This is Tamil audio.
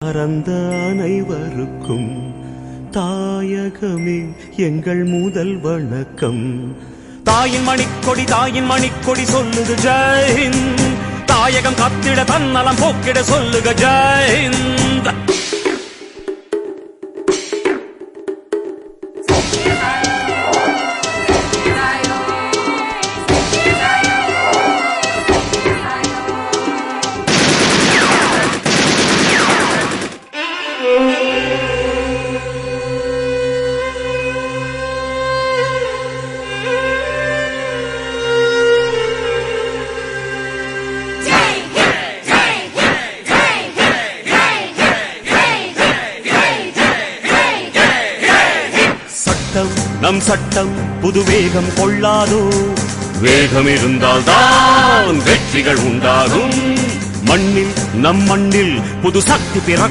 பரந்த அனைவருக்கும் தாயகமே எங்கள் முதல் வணக்கம். தாயின் மணிக்கொடி சொல்லுது ஜெயஹிந்த். தாயகம் காத்திட தன்னலம் போக்கிட சொல்லுக ஜெயஹிந்த். நம் சட்டம் புது வேகம் கொள்ளாதோ. வேகம் இருந்தால் தான் வெற்றிகள் உண்டாகும். மண்ணில் நம் மண்ணில் புது சக்தி பிறக்கும்.